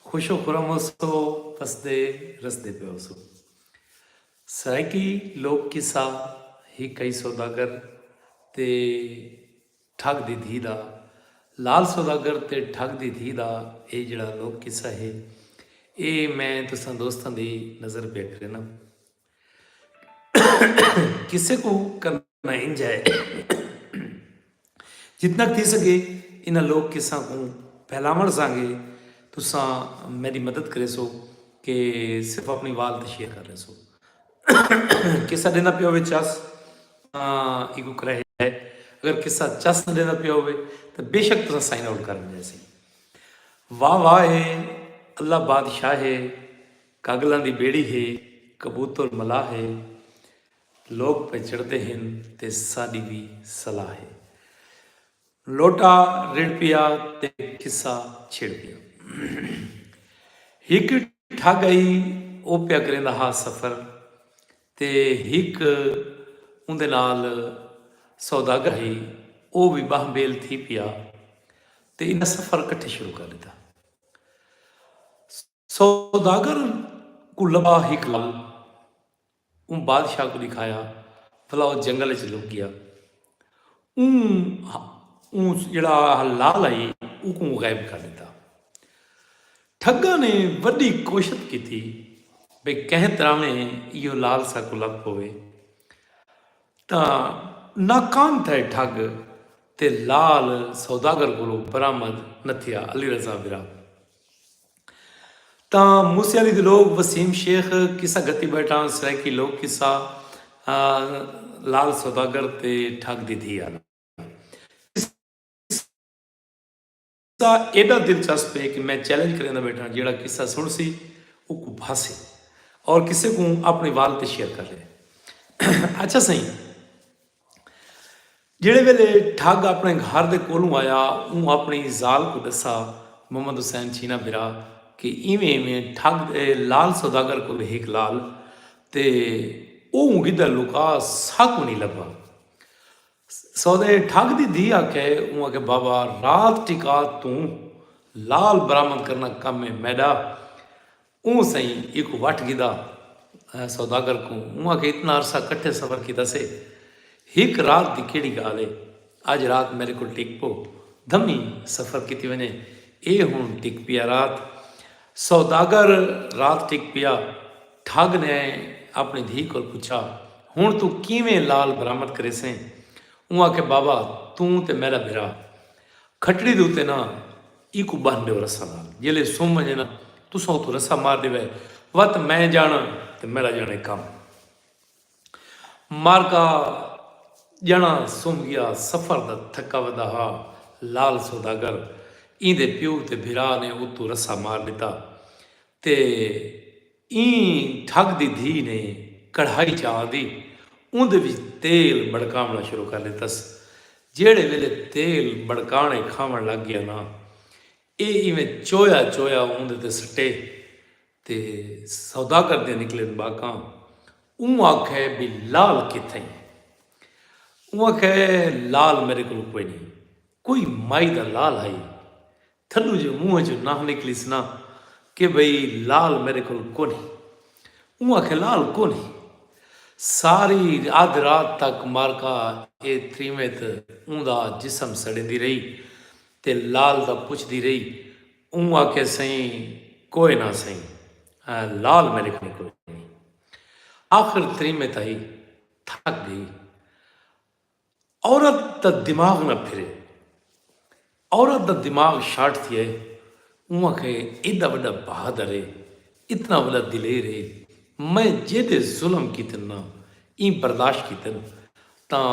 खुशो खुरम सो वसदे रसदे पियो सो सराइकी लोक किस्सा ही कई सौदागर ते ठग दी धी दा लाल सौदागर ते ठग दी धी दा ये जड़ा लोक किस्सा है ये मैं तुसां दोस्तां दी नज़र पे करना किसे को करना इंज है जितना थी सके इन लोक किस्सा को फैलावण सांगे तुसां मेरी मदद करे सो कि सिर्फ अपनी वाल ते शेयर कर रहे सो किस्सा देना पिया होवे चस इको करे है अगर किस्सा चस न देना पिया होवे तो बेशक तुसा साइन आउट कर जैसे वाह वाह है अल्लाह बादशाह है कागलों की बेड़ी है कबूतर मला है लोग पे चढ़ते हैं ते साड़ी भी सलाह है लोटा रिड़ पिया ते किस्सा छिड़ पिया हिक ठग आई वो पिया करेंदा हा सफ़र ते हिक उंदे नाल सौदागर ही वो भी बाह बेल थी पिया ते इन सफ़र कट्ठे शुरू कर दिता सौदागर को लबा हिक लाल उन बादशाह को दिखाया भला वो जंगल च लुक गया जड़ा लाल आई उसको गायब कर दिता ठगा ने वड्डी कोशिश की थी भाई कंहिं तरह में इहो लाल सा को लग पवे तो नाकाम थे ठग ते लाल सौदागर को बरामद न थिया अली रज़ा बिरा तो मूसे अली दे लोग वसीम शेख किस्सा गति बैठा सराइकी लोग किस्सा लाल सौदागर ते ठग दी थी आला किस्सा एडा दिलचस्प है कि मैं चैलेंज करेंदा बैठा जेड़ा किस्सा सुन सी वो भासे और किसी को अपनी वाल ते शेयर कर ले अच्छा सही जेड़े वेले ठग अपने घर दे कोलों आया वो अपनी जाल को दसा मोहम्मद हुसैन चीना बिरा कि इवें इवें ठग लाल सौदागर को एक लाल ते वो गिदा लुका साकू नहीं लभा सौदे ठग दी धी आखे वो आके बाबा रात टिका तू लाल बरामद करना कम है मैडा ऊ सही एक वट गिदा सौदागर को ऊ आके इतना अरसा कट्ठे सफ़र किया से एक रात की केड़ी गाल है अज रात मेरे को टिक पो धमी सफ़र की वने ये हूँ टिक पिया रात सौदागर रात टिक पिया ठग ने अपनी धी को पूछा हूँ तू किवें लाल बरामद करे से ऊ आखे बाबा तू ते मेरा बिरा खटड़ी दे उत्ते ना इको बन दो रस्सा नाल जिले सुम जे ना तुसा तो रस्सा मार देवे वत मैं जाना ते मेरा जाने काम मारका जाना सुम गया सफ़र दा थका वदा हा लाल सौदागर इंदे प्यो ते बिरा ने उतो रस्सा मार दिता ते ई ठग दी धी ने कढ़ाई चा दी उंदे विच तेल बड़कावना शुरू कर दिता जेड़े वेले तेल बड़काने खावन लग गया ना ये इवें चोया चोया उंदे ते सट्टे ते सौदागर दे निकले बाकां ऊ आखे भी लाल किथे ऊ आखे लाल मेरे को कोई नहीं कोई माई दा लाल आई थल्लू जो मुँह जो ना निकली सना कि भाई लाल मेरे को कोनी ऊ आखे लाल कोनी सारी आध रात तक मारका ये त्रिमेत ऊंदा जिसम सड़ेंदी रही ते लाल दा पुछदी रही ऊ आके सही कोई ना सही लाल मेरे को कोई नहीं आखिर त्रिमेत आई थक गई औरत दा दिमाग ना फिरे औरत दा दिमाग शार्ट थिए ऊ आखे एडा वड्डा बहादुर है इतना वड्डा दिलेर है मैं जेदे जुल्म कीते ना ई बर्दाश्त कीते तां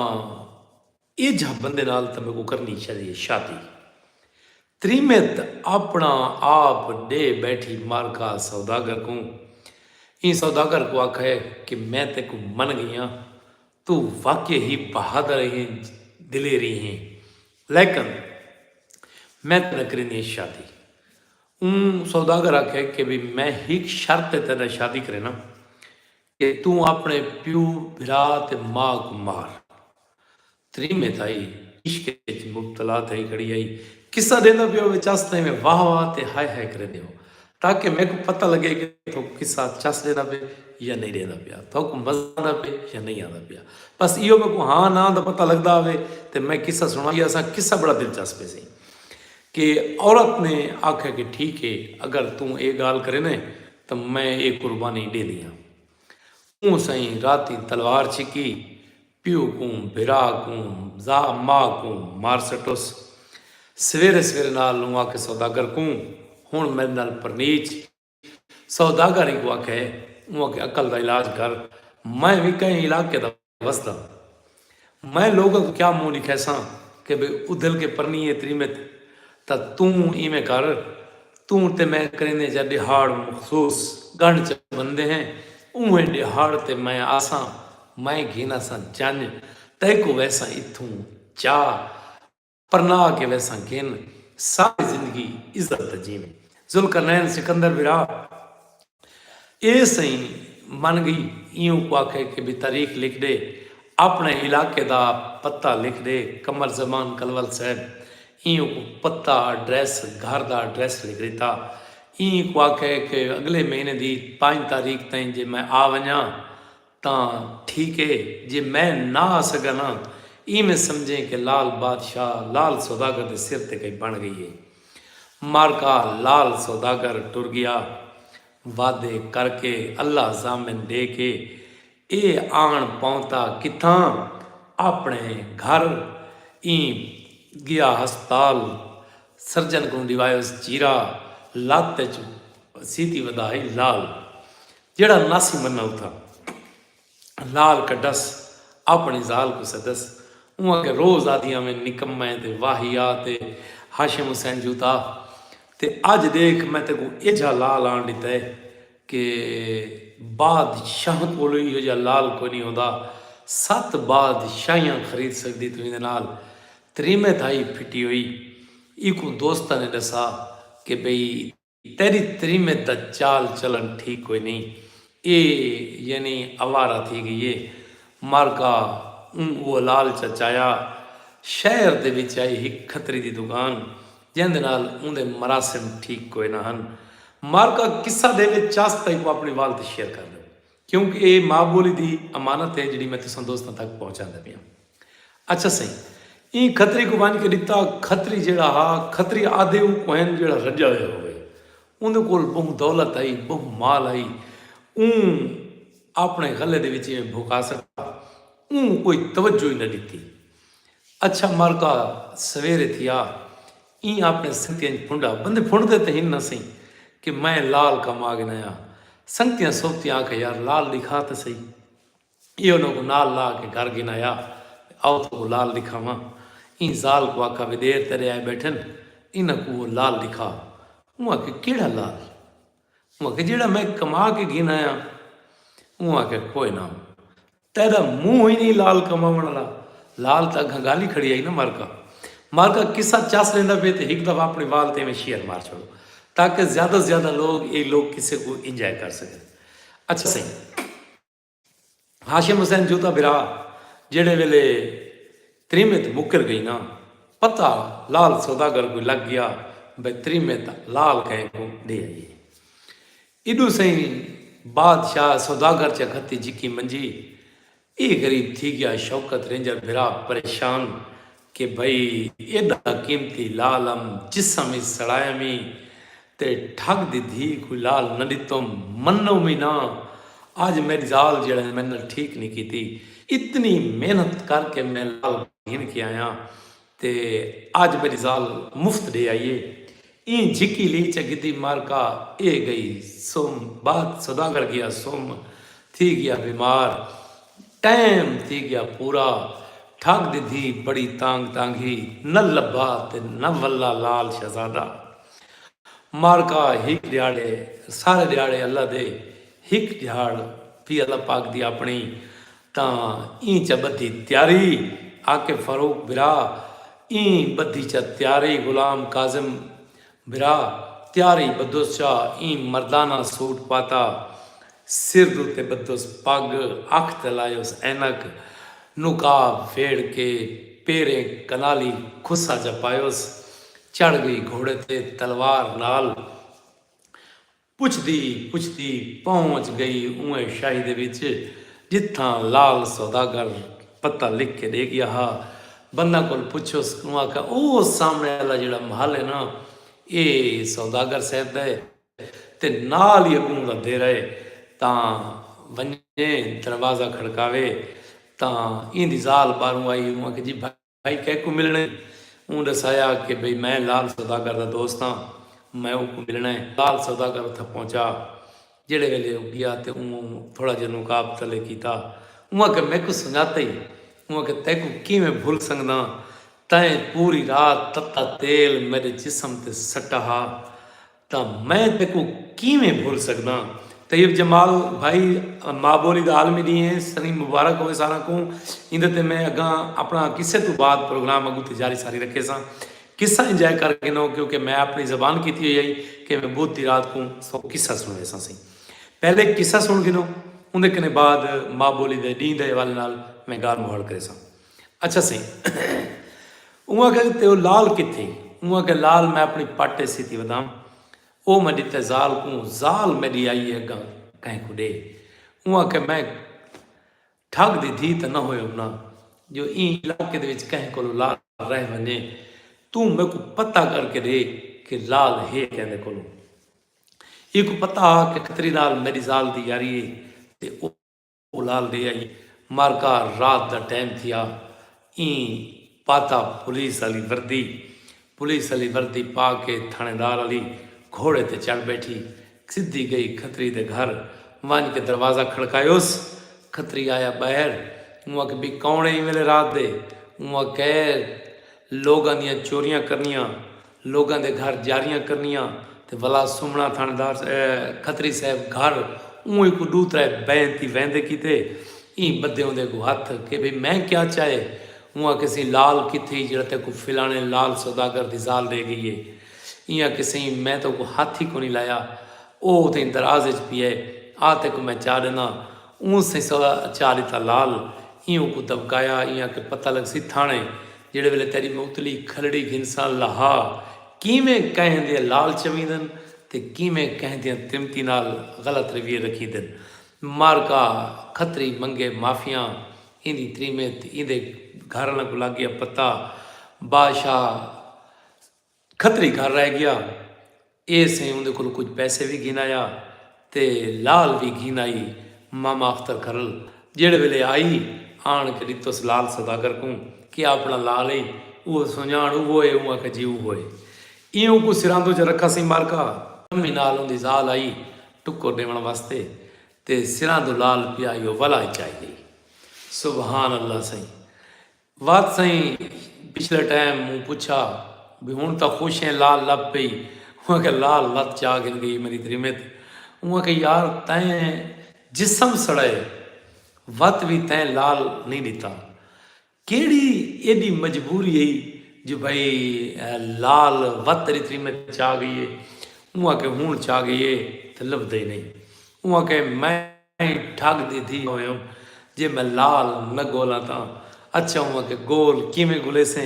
ये जा बंदे नाल तो मेरे को करनी चाहिए शादी त्रिमेत अपना आप डे बैठी मारका सौदागर को ई सौदागर को आखे कि मैं ते को मन गई हाँ तू वाकई ही बहादुर है दिलेरी है लेकिन मैं तेना करें शादी सौदागर आखे कि भी मैं ही शर्त तेना शादी करे ना कि तू अपने प्यू बिरा ते मां को मार त्रिमेत आई इश्क मुबतला थी खड़ी आई किस्सा देंदा पियो विच आस्ते में वाह वाह ते हाय हाय करे दियो ताकि मेरे को पता लगे कि तो किस्सा चस देना पे या नहीं रहना पिया, तो मजा आंदा पे या नहीं आंदा पिया। बस इहो मेरे को हाँ ना का पता लगता आवे तो मैं किस्सा सुना। असा किस्सा बड़ा दिलचस्प है सी कि औरत ने आख्या कि ठीक है, अगर तू ये गाल करे ने तो मैं एक कुर्बानी दे दियाँ। ऊँ सही राती तलवार छिकी, प्यू को भिरा को जा माँ को मार सटुस। सवेरे सवेरे नाल नूं आके सौदागर को हुण मेरे नाल परनीच। सौदागर ही को आखे ऊँ आके अकल का इलाज कर, मैं भी कहीं इलाके का वसदा, मैं लोगों को क्या मुँह नहीं कैसा कि भाई उधल के परनी है त्रिमित तो तू इवें कर, तू ते मैं करेंदे जा दिहाड़ मखसूस गंढ च बंदे हैं उवें दिहाड़ ते मैं आसा, मैं घीना सा चंज तय को वैसा इथूं चा परना के वैसा गिन सारी जिंदगी इज्जत जीवे। जुल्करनैन सिकंदर विरा ये सही मन गई यूं को आखे कि भी तारीख लिख दे, अपने इलाके का पता लिख दे। कमर जमान कलवल साहब यूं को पता एड्रैस घर का एड्रैस लिख देता। ई को आखे कि अगले महीने की 5 तारीख तई जे मैं आ वजा तो ठीक है, जे मैं ना आ सका ना इवें समझें कि लाल बादशाह लाल सौदागर के सिर ते कहीं बन गई है। मारका लाल सौदागर टुर गया वादे करके अल्लाह जामिन दे के ये आन पहुंचा किथा अपने घर। ई गया हस्पताल सर्जन को दिवायो चीरा लात च सीधी वधाई लाल जेड़ा नासी मना उथा लाल कड्डस अपनी जाल को सदस। उहाँ के रोज़ आदियाँ में निकम्मे ते वाहिया ते हाशिम हुसैन जूता ते अज देख मैं तेको एजा लाल आन दिता है कि बादशाह कोलों इहो जिहा लाल कोई नहीं होंदा। 7 बादशाहियां खरीद सकदी तू इहदे नाल। त्रीमे थाई फिटी हुई इको दोस्तां ने दसा कि बई तेरी त्रीमे दा चाल चलन ठीक कोई नहीं, ये यानी आवारा थी गई है। मारका वो लाल चचाया शहर दे विच आई एक खतरी दी दुकान जिंदे नाल उनके मरासिम ठीक कोई ना हन। मारका किस्सा दे विच चास्ता ही को अपनी वाल ते शेयर कर दो क्योंकि ये माँ बोली दी अमानत है जिहड़ी मैं तुसां दोस्तां तक पहुँचांदा पिया। अच्छा सही ई खतरी को बन के दिता। खतरी जेड़ा हा खतरी आधे वो कोहन जेड़ा रजा होया होवे उनके कोल बहु दौलत आई बहु माल आई ऊँ अपने गले दे विच भुका सका ऊँ कोई तवज्जो ही न दी। अच्छा मारका सवेरे थिया ई अपने संगतियां फुंडा बंदे फुंडते तो हिन न सही कि मैं लाल का माग नया संगतियां सोचतियां आके यार लाल दिखा तो सही। ये लोग नाल ला के घर गिनाया आओ तो लाल दिखावा। ई जाल को आका भी देर तेरे आए बैठन इन को वो लाल दिखा। वहाँ के केड़ा लाल वहाँ के जेड़ा मैं कमा के गिन आया वहाँ के कोई ना तेरा मुंह ही नहीं लाल कमावन वाला लाल तो अगर गाली खड़ी आई ना मारका। मारका किस्सा चस लेंदा पे तो एक दफ़ा अपने वाल ते में शेयर मार छोड़ो ताकि ज़्यादा से ज़्यादा लोग ये लोग किसी को इंजॉय कर सकें। अच्छा सही हाशिम हुसैन जूता बिरा जेड़े वेले त्रिमित मुकर गई ना पता लाल सौदागर को लग गया भाई त्रिमित लाल कहें को दे आइए। इडू सही बादशाह सौदागर चखती जिकी मंजी ये गरीब थी गया शौकत रेंजर बिरा परेशान कि भाई एडा कीमती लालम जिसम सड़ायमी ते ठग दी धी कोई लाल न दितो मनो भी ना। आज मेरी जाल जड़ा मैंने ठीक नहीं की थी इतनी मेहनत करके मैं लाल घिन के आया ते आज मेरी जाल मुफ्त दे आइए। ई झिकी ली चगिती मारका ए गई सोम बाद सौदागर गया सोम थी गया बीमार टाइम थी गया पूरा ठग दी थी बड़ी तांग तांगी न लब्भा ते न वल्ला लाल शहजादा। मारका हिक दिहाड़े सारे दिहाड़े अल्लाह दे हिक दिहाड़ भी अल्लाह पाक दी अपनी ता ई च बधी त्यारी आके फरूक बिरा ई बधी च त्यारी गुलाम काजिम बिरा त्यारी बदोस चा ई मर्दाना सूट पाता सिर दुते बदोस पग अख तलायोस ऐनक नुकाब फेड़ के पेरे कनाली खुसा जपायोस चढ़ गई घोड़े ते तलवार नाल पुछदी पुछदी पहुंच गई उवें शाही दे विच जिथां लाल सौदागर पता लिख के दे गया हा। बंदा कोल पुछो उसनूं आख्या ओ सामने वाला जिहड़ा महल है ना ये सौदागर साहब दा है ते नाल ही अगूं दा दे रहे तां वञे दरवाज़ा खड़कावे तां इंदी ज़ाल बाहरों आई उन्होंने आख्या जी भाई कह को मिलने हूँ दसाया कि बई मैं लाल सौदागर का दोस्त हाँ मैं उसको मिलना है। लाल सौदागर उत्थे पहुंचा जेड़े वेले गया तो थोड़ा जिहा नुकाब तले किया उहाँ कि मैं कुछ सुझाता ही उहाँ कि तैको किवें भूल सकदा तैं पूरी रात तत्ता तेल मेरे जिस्म ते सट्टा हा तो मैं तेको किवें भूल सकदा। तैयब जमाल भाई माँ बोली का आलमी दी है सनी मुबारक हो सारा को इंदे ते मैं अगा अपना किस्से तो बाद प्रोग्राम अगू ते जारी सारी रखे सा किस्सा इंजॉय करके नो क्योंकि मैं अपनी जबान की थी यही कि मैं बहुत ही रात को सौ किस्सा सुने सा सी पहले किस्सा सुन गिनो उनके कने बाद माँ बोली दे डी दे वाले नाल मैं गाल मोहल करे सा। अच्छा सी उहाँ के ते लाल किथे उहाँ के लाल मैं अपनी पाटे सी थी बदाम ओ मैं दिते ज़ाल को ज़ाल मेरी आई है अगा कहीं को दे उहाँ के मैं ठग दी थी तो न हो ना जो ई इलाके दे विच कहीं को लाल रह वने तू मेरे को पता करके दे कि लाल है कहने को एक पता कि खतरी नाल मेरी ज़ाल दी यारी है ते ओ लाल दे आई मारका रात दा टाइम थिया ई पाता पुलिस वाली वर्दी पा के थानेदार वाली घोड़े ते चढ़ बैठी सीधी गई खतरी दे घर वन के दरवाज़ा खड़कायोस खतरी आया बाहर उहाँ के भी कौन है मेरे रात दे उहाँ कह लोगों दियां चोरियां करनियां लोगों के घर जारियां करनियां ते वला सुमना थानेदार खतरी साहब घर ऊँ को दूतरा बैंती वहदे किते ई बदे होंदे को हथ कि भाई मैं क्या चाहे उहाँ किसी लाल किथे जरा ते को फिलाने लाल सौदागर दी ज़ाल रह गई है इं किसी मैं तो को हाथ ही को नहीं लाया ओ ते दराज च पिए आ ते को मैं चाह देना ऊँ से चाह दिता लाल इं को दबकाया इं के पता लग सी थाने जेड़े वेले तेरी मुतली खलड़ी घिनसा लहा किवें कहें लाल चवीदन ते किवें कहें तिमती नाल गलत रवैये रखी दिन मारका खतरी मंगे माफिया इंदी त्रीमेत इंदे घर को लग गया पता बादशाह खतरी घर रह गया ये से उनके को कुछ पैसे भी गिन आया ते लाल भी गिन आई मामा अख्तर करल जेड़े वेले आई आन के दितोस लाल सौदागर को कि अपना लाल है वो सुझाण वो है वो आख जी वो है इं को सिरांदो च रखा सी मारका मम्मी नाल उनकी ज़ाल आई टुक्को देवन वास्ते ते सिरांदो लाल पियाई वला चाहिए सुबहान अल्लाह सही बात सही पिछले टाइम मुँह पूछा भी हूँ तो खुश हैं लाल लब पई वहाँ के लाल लत चा गिन गई मेरी त्रिमित वहाँ के यार तैं जिसम सड़े वत भी तैं लाल नहीं दिता केड़ी एडी मजबूरी है जो भाई लाल वत तेरी त्रिमित चा गई है वहाँ के हूँ चा गई है तो लभदे ही नहीं वहाँ के मैं ठग दी थी हो जे मैं लाल न गोला था अच्छा हुआ कि गोल किमें गुले से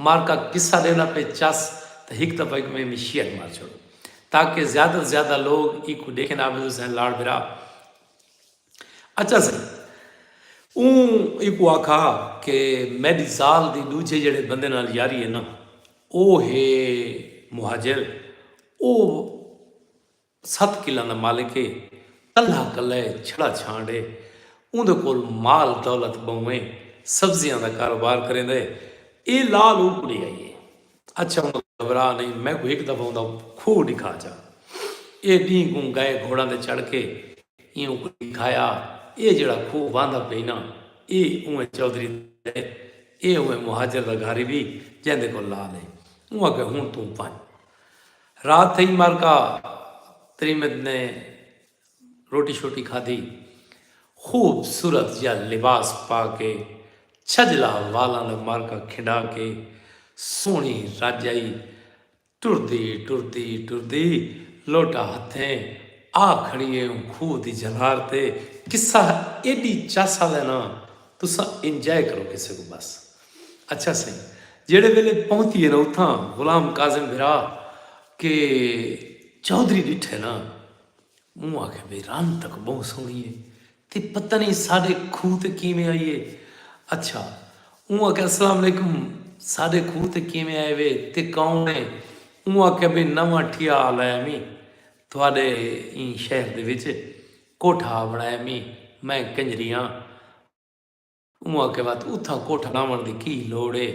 मार का किस्सा देना पे चस तो हिक दफा में शेयर मार छोड़ो ताकि ज़्यादा से ज़्यादा लोग इको देखें ना से लाड़ बिरा। अच्छा सर इको आखा कि मेरी ज़ाल दी दूजे जड़े बंदे नाल यारी है ना ओ है मुहाजिर ओ 7 किला का मालिक है कल्ला कल्ला छड़ा छांडे उनके कोल माल दौलत बहुए सब्जियां का कारोबार करें दे ये लाल उपड़ी आई है। अच्छा घबरा नहीं मैं को एक दफा आंदा खूह दिखा जा ये डी गूं गए घोड़ा दे चढ़ के यूं दिखाया ये जड़ा खूह बांधा पे ना ये उए चौधरी ये उए मुहाजिर का घर भी जैसे को लाल है वो अगे हूँ तू पान रात थी मार का त्रिमित ने रोटी शोटी खाधी खूबसूरत या लिबास पा के छजला वाला ने मार का खिंडा के सोहनी राजाई टुरदी टुरदी टुरदी लोटा हथें आ खड़ी है खूह दी जलार ते किस्सा एडी चासा लेना तुसा इंजॉय करो किसी को बस। अच्छा सही जेड़े वेले पहुंची है ना उथा गुलाम काजिम भिरा के चौधरी डिठे ना हूँ आखे भी रन तक बहुत सोहनी है, तो पता नहीं साढ़े खूह ते किवें आई है। अच्छा हूँ आखे अस्सलाम वालेकुम, साढ़े खूह ते किवें आए वे ते कौन है। हूँ आखे भी नवा ठिया लाया मी थोड़े शहर दे विच कोठा बनाया मी, मैं कंजरी हाँ। हूँ आखे बात उथा कोठा लावन की लोड़ है,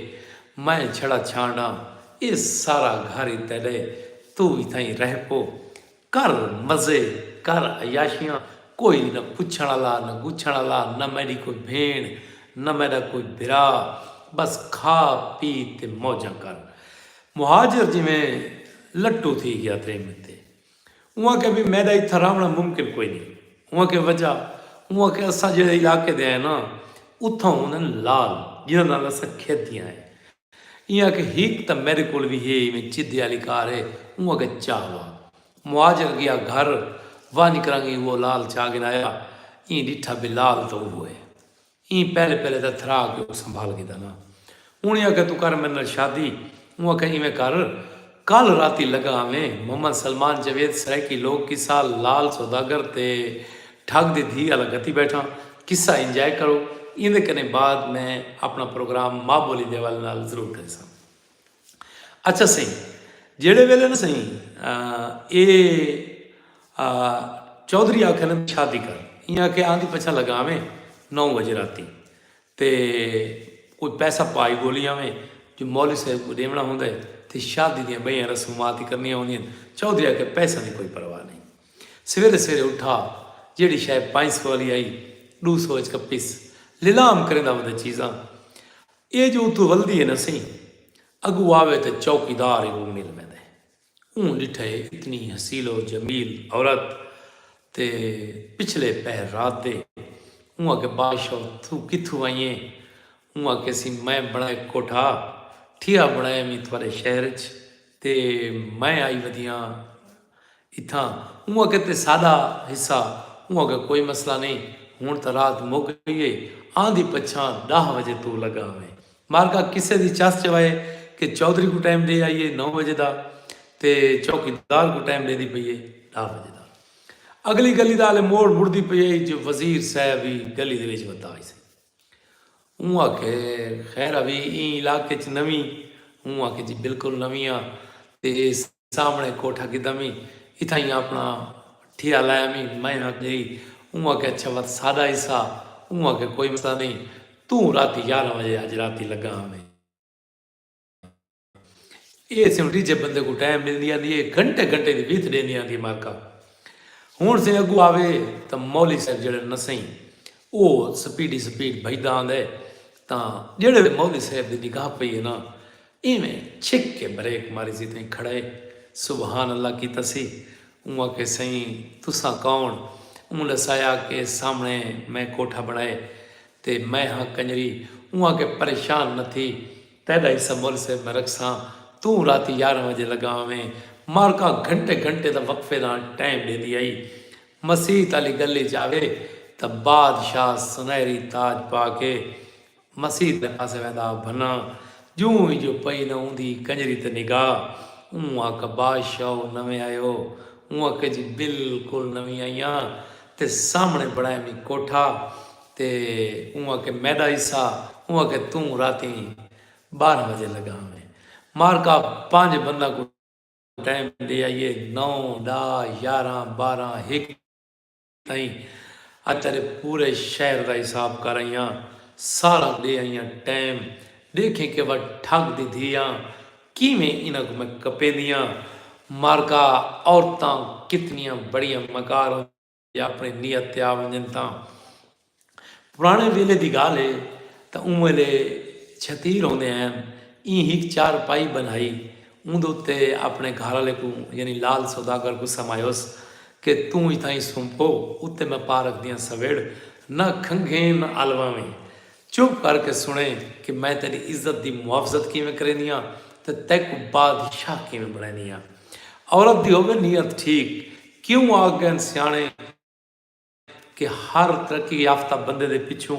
मैं छड़ा छांडा ये सारा घर ही तेरे, तू इथाई रह पो, कर मज़े कर अयाशियाँ, कोई न पुछण वाला न गुछण वाला, न मेरी कोई भेण न मेरा कोई बिरा, बस खा पी ते मौजा कर। मुहाजिर जिमें लट्टू थी गया थे मिते, उहाँ के भी मेरा इत्था रहना मुमकिन कोई नहीं। उहाँ के वजह उहाँ के असां जे इलाके दे आए ना, उथों उन्हनि लाल जिन्हां नाल असां खेदियां है। इहाँ के हिक त मेरे कोल भी है में चिद्दी वाली कार है, उहाँ के चाहवा मुहाजिर गया घर वाह निकरांगी वो लाल चाह गिनाया, ई डिठा भी लाल तो वो है। ई पहले पहले तो थरा के वो संभाल के ना, हूँ आके तू कर मेरे नाल शादी। हूँ आखे इवें कर, कल राती लगा हमें मोहम्मद सलमान जवेद सराय की लोग किस्सा लाल सौदागर ते ठग दी धी वाला गति बैठा, किस्सा इंजॉय करो। इहदे कने बाद मैं अपना प्रोग्राम माँ बोली दे वाले नाल जरूर करे सा। अच्छा सही जेड़े वेले ना सही ये चौधरी आखे ने शादी कर, इं आखे आंधी पछा लगा में 9 बजे राती ते कोई पैसा पाई गोलियां में जो मौली साहब को देवना होंगे तो शादी दियाँ बई रसूमात ही करनी होंगी। चौधरी आके पैसा की कोई परवाह नहीं, सवेरे सवेरे उठा जेड़ी शायद 500 वाली आई 200 कपिस लीलाम करेंदा वो चीज़ां, ये जो उतू वल्दी है न सही अगू आवे तो चौकीदार ही वो मिल में दे। हूँ डिठे इतनी हसीलो जमील औरत ते पिछले पैर रात दे, हूँ आके बादशाह तू किथू आई है। हूँ आके सी मैं बनाए कोठा ठिया बनाया मी थोड़े शहर च ते मैं आई वधियाँ इत्थां। हूँ आके ते सादा हिस्सा, हूँ आके कोई मसला नहीं, हूँ तो रात मुक गई है, आंधी पछा 10 बजे तू लगा हमें मारका किसे दी चस चवाए कि चौधरी को टाइम दे आइए 9 बजे का, ते चौकीदार को टाइम दे दी पई है 10 बजे का। अगली गली का हाले मोड़ मुड़ती पई है जो वजीर साहब ही गली दे विच वधा सी। हूँ आखे खैर अभी इलाके च नवी, हूँ आखे जी बिल्कुल नवी हाँ, ते सामने कोठा की दमी इथा ही अपना ठिया लाया मी मैं हाँ गई। हूँ आखे अच्छा बात सादा हिस्सा, हूँ आखे कोई मसला नहीं, तू राती 11 बजे अज राती लगा हमें ये सिमटी जे बंदे को टाइम मिलती आती है घंटे घंटे की बीत देनी आती मार्का। हूँ से अगू आवे तो मौली साहब जड़े नसई वो स्पीड भजदा आंदे, तो जेड़े मौली साहब की निगाह पई है ना इवें छिक के ब्रेक मारी सी तई खड़े सुबहान अल्लाह की तसी। उहाँ के सही तुसा कौन, उन दसाया के सामने मैं कोठा बनाए ते मैं हाँ कंजरी। उहाँ के परेशान न थी तेरा ही समोल से मैं रखसा, तू राती 11 बजे लगा में मारका घंटे घंटे का वक्फे का टाइम दे दी आई। मसीत अली गली जावे तो बादशाह सुनहरी ताज पा के मसीत के पास वेंदा भना, जूं ही जो पई न हूंदी कंजरी ते निगाह। उहाँ का बादशाह नवें आयो, उहाँ के जी बिल्कुल नवी आईया ते सामने बनाया मी कोठा ते उहाँ के मैदा हिस्सा। उहाँ के तू राती 12 बजे लगा में मारका 5 बंदा को टाइम दे आइए 9 10 11 12 एक ताई अचारे पूरे शहर का हिसाब कर आईया सारा दे आईया टाइम देखें कि वह ठग दी धियाँ किमें इन्हों को मैं कपे दियाँ मारका औरतां कितनियां बड़ियां मकार अपने नियत ते आ वंजन तां। पुराने वेले की गाल है तो उन वेले छतीर होंदे हैं ई हिक चार पाई बनाई उंदे उत्ते अपने घर वाले को यानी लाल सौदागर को समायोस कि तू इतना ही सुंपो उत्ते मैं पा रख दिया सवेड़ न खंघे न अलवा में चुप करके सुने कि मैं तेरी इज्जत की मुआवजत किमें करेनिया तो तैक बादशाह किमें बनानिया। औरत दी होवे नीयत ठीक, क्यों आ गए सियाने कि हर तरक्की याफ्ता बंदे दे पिछों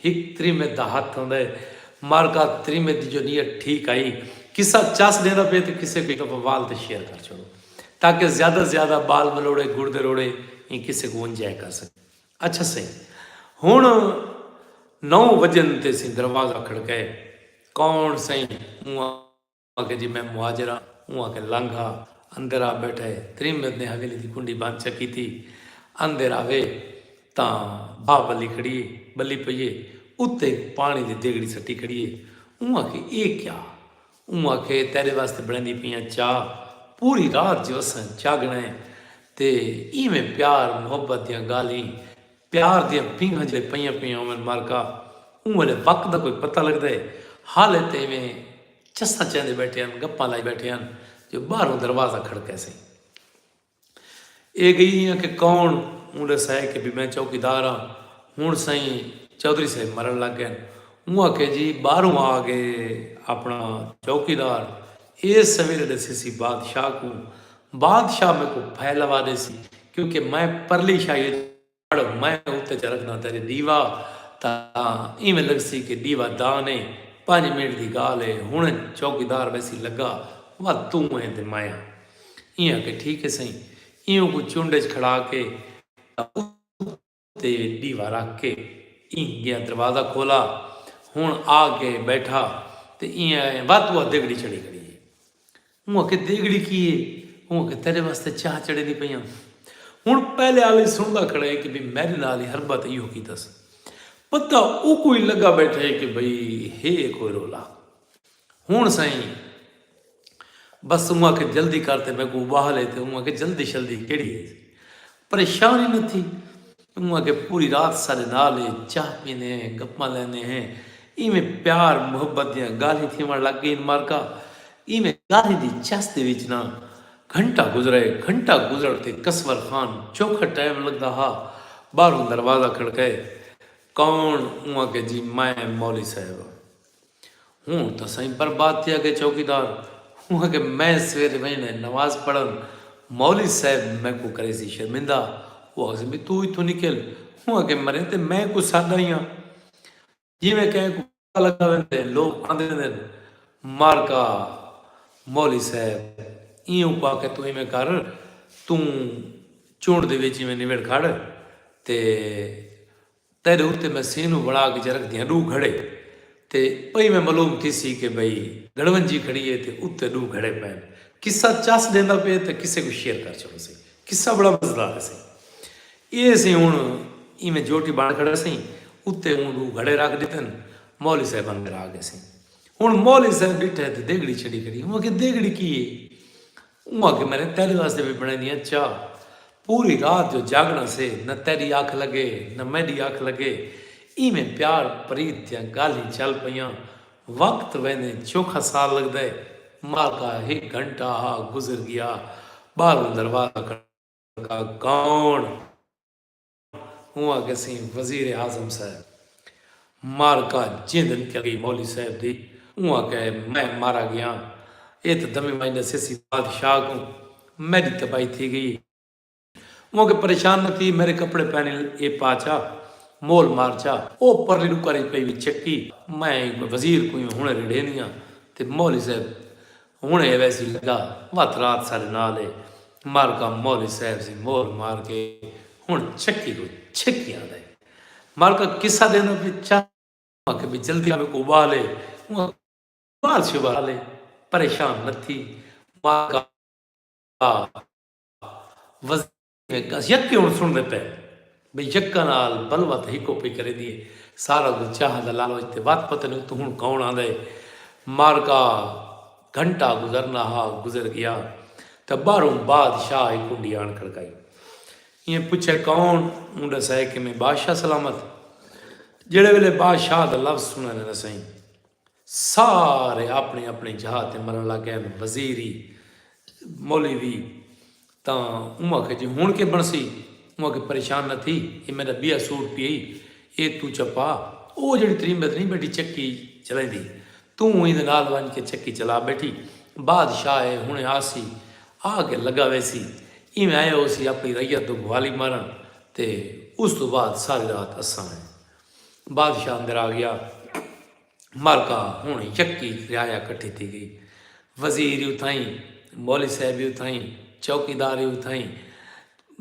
एक त्रिमेद दा हथ होंदा है। मारका त्रिमेद दी जो नीयत ठीक आई किसा चस देना पे तो किसी को वाल तो शेयर कर छोड़ो ताकि ज़्यादा से ज़्यादा बाल मलोड़े गुड़दे रोड़े ये किसी को वंजाए कर सके। अच्छा सही हुण 9 वजन ते सी दरवाज़ा खड़काए। कौन सही? उहाँ के जी मैं मुहाजिर हाँ। उहाँ के लांघा अंदर आ बैठा है। त्रिमद ने हवेली की कुंडी बंद चकी थी। अंदर आवे तां बा बली खड़ी है, बली पई है, उत्ते पानी की देगड़ी सटी खड़ी है। उहाँ के ये क्या? उहाँ के तेरे वास्ते बनेंदी पियां चाह, पूरी रात जो असां जागना है ते इवें प्यार मुहब्बत दियां गालीं, प्यार दियां पींघां जिहड़े पईयां पईयां होवन मालका, उन वेले वक्त का कोई पता लगता है। हाले ते इवें चस्सा चैंदे बैठे हैं, गप्पां लाई बैठे हैं जो बाहरों दरवाज़ा खड़कै सही। ये गई हैं कि कौन? उन्हें सह कि भी मैं चौकीदार हाँ। हूँ सही चौधरी साहब मरन लग गए। हूँ आखे जी बाहरों आ गए अपना चौकीदार। ये सवेरे दसी सी बादशाह को, बादशाह मेरे को फैलवा दे सी क्योंकि मैं परली शाही मैं उत्ते च रखना तेरे दीवा ता इवें लग सी कि दीवा दान है। 5 मिनट की गाल है। हूँ चौकीदार वैसी लगा वाह तू है ते माया इं के ठीक है सही। इं को चुंड च खड़ा के ते दीवा रख के इंग गया दरवाज़ा खोला। हूँ आके बैठा तो इं वाह तू देगड़ी चढ़ी खड़ी है। हूँ आके देगड़ी की है? हूँ आके तेरे वास्ते चाह चढ़े दी पईयां। हूँ पहले आले सुनता खड़े कि भी मेरे नाल ही हरबत इहो की दस पता वो कोई लगा बैठे कि भाई हे कोई रोला। हूँ सही बस उहाँ के जल्दी करते मैं को उबाह लेते उहाँ के जल्दी जल्दी केड़ी है परेशानी न थी। उहाँ के पूरी रात सारे नाले चाह पीने हैं, गप्पा लेने हैं। इवें प्यार मुहब्बत दियां गाली थीवण लग गई मारका। इवें गाली दी चस्ते विच ना घंटा गुजरे। घंटा गुजरते कसवर खान चौखा टाइम लगता हा। बाहरों दरवाज़ा खड़काए। कौन? उहाँ के जी मैं मौली साहब। हूँ तो सही बर्बाद थिया के चौकीदार। हूँ कि मैं सवेरे महीने नमाज पढ़न मौली साहब मैं को करे सी शर्मिंदा। वो आखे भी तू इतों निकल। हूँ कि मरे तो मैं कुछ सादा ही हाँ जिमें कह को लगा वेंदे लोग आंदे ने मारका मौली साहब इं उपा के तू इवें कर तू चूंड दे विच इवें निवेड़ खड़ ते तेरे उत्ते मैं सीनू बड़ा के च रख दियां 2 घड़े ते पई में मालूम थी सी कि भाई गड़वंजी खड़ी है ते उत्ते 2 घड़े पैन। किस्सा चस देंदा पे ते किसे को शेयर कर छोड़ो सी। किस्सा बड़ा मजेदार है सी। ये सी हूँ इवें जोटी बाण खड़ा सी उत्ते हूँ 2 घड़े रख दितन। मौली साहब अंदर आ गए सी। हूँ मौली साहब डिठे ते देगड़ी चढ़ी खड़ी। हूँ कि देगड़ी की है? हूँ कि मैंने तेरे वास्ते भी बनाई दियां चाह। पूरी रात जो जागना से न तेरी आँख लगे न मेरी आँख लगे। इवें प्यार प्रीत दियां गाली चल पईयां। वक्त वेने चौखा साल लगता है। मालका 1 घंटा गुजर गया। बाहरों दरवाजा का कौन? हुआ के सी वजीर आजम साहब। मालका जिंद निकल गई मौली साहब दी। हुआ के मैं मारा गया। ये तो दमी माई ने सिसी बादशाह को मेरी तबाही थी गई। वो के परेशान न थी मेरे कपड़े पहने ये पाचा मोल मारचा ओ परली रुकारी पई भी चक्की मैं वजीर को हुणे रिढ़ेनिया ते मौली साहब हुणे वैसी लगा वत रात सारे नाल है। मार का मौली साहब से मोल मार के हूँ चक्की को छक्की आ गए। मार का किस्सा देना भी चाह के भी जल्दी हमें को उबाले उबाल से उबाले परेशान न थी। मार का यक्के हूँ सुन देते भाई यक्का नाल बलवत ही कोपी करे दिए सारा कुछ चाह दा लालच ते बात पता नहीं तू हूँ कौन आंदे। मार का घंटा गुजरना हा गुजर गया तो बाहरों बादशाह ही कुंडी आन खड़काई। ये पूछे कौन? उन्हें सह कि मैं बादशाह सलामत। जेड़े वेले बादशाह का लफ्ज सुने ने सही सारे अपने अपने जहाज मरन लग गए। वजीरी मौली भी तो उमा के जी हूँ के बनसी उमा के परेशान न थी। ये मेरा बिया सूट पी ये तू चपा वो जी त्रीमत नहीं बैठी चक्की चलेंदी तू इन नाल वन के चक्की चला बैठी। बादशाह है हूँ आसी आके लगा वैसी इवें आया उसी अपनी रैयत तो गुआली मारन ते उस तो बाद सारी रात असा है। बादशाह अंदर आ गया। मालका हूँ यक्की रियाया कट्ठी थी गई। वजीर उठाई मौली साहब भी उठाई चौकीदार उठाई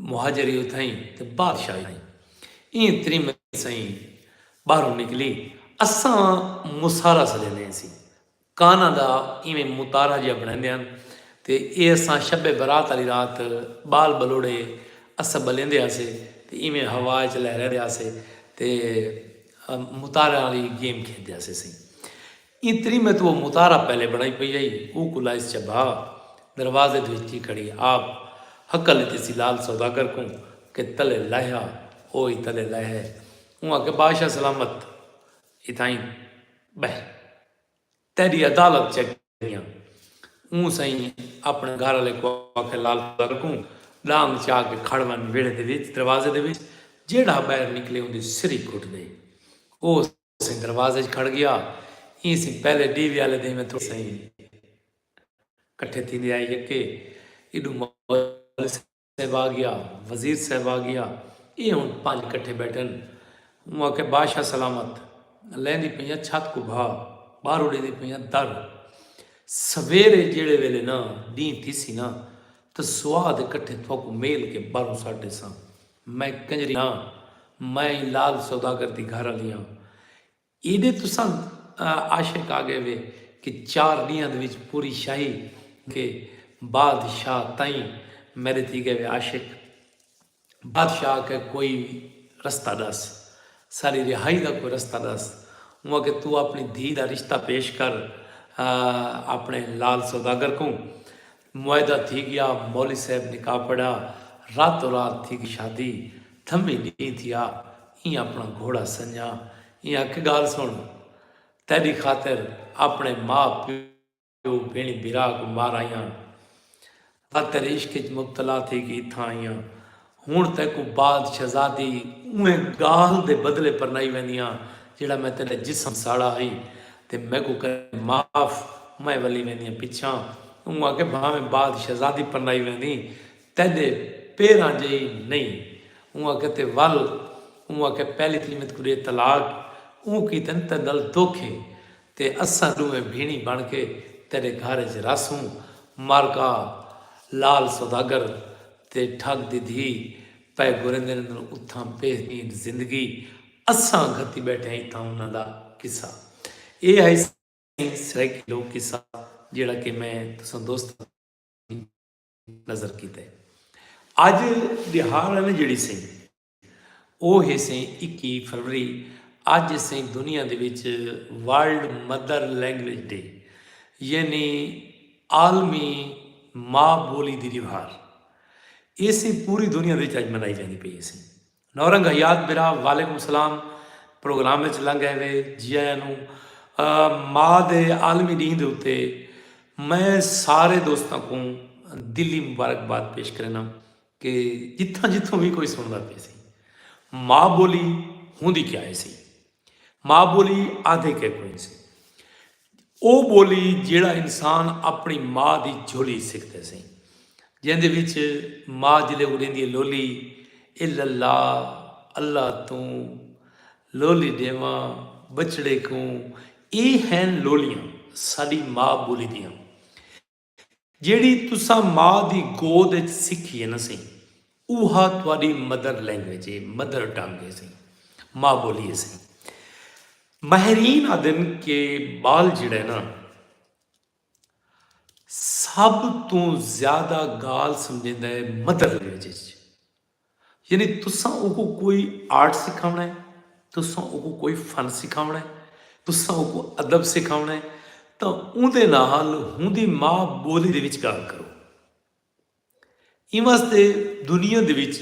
मुहाजरी उथाई ते बादशाही ताईं ईं तरीम सही बाहरों निकली। असां मुसारा सलेने सी काना दा इवें मुतारा जिहा बनांदे हन ते एह असां शब्बे बरात वाली रात बाल बलोड़े असां बलेंदे आसे ते इवें हवा च लहरदे आसे ते मुतारा वाली गेम खेलदे आसे सी। इतनी में तो वो मुतारा पहले बनाई पई आई वो कुला इस चबा दरवाजे दे खड़ी आप हक्का लेते सी लाल सौदागर को के तले लाया ओ ही तले लाया वहाँ के बादशाह सलामत इताई बह तेरी अदालत चेक करियां ऊँ सही अपने घर वाले को आखे लाल सौदागर को डांग चा के खड़वन वेड़े दे विच दरवाजे दे विच जेड़ा बाहर निकले उनकी सिर ही कुट दे वो सही दरवाजे खड़ गया ई सी पहले डीवी वाले दिन में थोड़ी सही कट्ठे थी आई के इडू मौलवी साहब आ गया वजीर साहब आ गया ये हूँ पांच कट्ठे बैठन वहाँ के बादशाह सलामत लैंदी पई छत को भा बाहर उड़ी पई दर सवेरे जेड़े वेले ना डी थी सी ना तो सुहा दे कट्ठे थोक मेल के बारों साढ़े सा मैं कंजरी हाँ मैं लाल सौदागर दी घर वाली हाँ ਇਹਦੇ ਤੁਸਾਂ आशिक आ गए वे कि 4 दियां दे विच पूरी शाही के बादशाह ताई मेरे थी गए वे आशिक बादशाह के कोई रस्ता दस सारी रिहाई का कोई रस्ता दस वहाँ कि तू अपनी धी का रिश्ता पेश कर अपने लाल सौदागर को मुआदा थी गया मौली साहब निकाह पड़ा रातों रात थी की शादी थमी नहीं थी ई अपना घोड़ा संजा ये अख गाल सुन तेरी खातिर अपने माँ प्यो भेणी बिरा को मार आईया तेरे इश्क मुबतला थी कि इत्थां आईया हूँ तक बाद शहजादी उएं गाल दे बदले परनाई वेंदियां जेड़ा मैं तेरे जिसम साड़ा आई ते मैं को कर माफ मैं वली वेंदियां पिछा उहाँ के भावें बाद शहजादी परनाई वेंदी तेरे पेरां जी नहीं उहाँ के ते वल उहाँ के पहली तलीमत कुड़े तलाक ऊँ की तन नल धोखे ते असा में भीणी बन के तेरे घर च रसूं मारका लाल सौदागर ते ठग दी धी पै गुरेंदे उथा बेहतरीन जिंदगी असा गति बैठे इतना उन्होंने किस्सा ये है सराइकी लोक किस्सा जेड़ा कि मैं तुम दोस्त नज़र किया अज दिहाड़ ने जी सी वो है सी 21 फरवरी अज सी दुनिया दे विच वर्ल्ड मदर लैंग्वेज डे यानी आलमी माँ बोली दी रिवार इसी पूरी दुनिया में अज मनाई जाती पई सी नौरंग हयात बिरा वालेकुम सलाम प्रोग्राम में लंघ गए वे जी आया माँ के आलमी डी के उत्ते मैं सारे दोस्तों को दिली मुबारकबाद पेश करना कि जिथों जिथों भी कोई सुनता पे सी माँ बोली होंदी क्या है सी माँ बोली आधे के कोई सी वो बोली जेड़ा इंसान अपनी माँ की झोली सिखते सी जिंदे विच माँ जिले उड़ेंदी लोली ए लल्ला अल्लाह तू लोली देवा बछड़े को ये हैं लोलियां साड़ी माँ बोली दियां जेड़ी तुसा माँ की गोद सीखी है ना सी उहा तुहाडी मदर लैंग्वेज है मदर टंग है सी माँ बोली है सी महरीन आदन के बाल जिड़े ना सब तो ज्यादा गाल समझेंदा है मदर लैंग्वेज यानी तुसा उनको कोई आर्ट सिखाना है तुसा उनको कोई फन सिखाना है तुसा उनको अदब सिखाना है तो उहदे नाल हुंदी माँ बोली दे विच गल करो इन वास्ते दुनिया दे विच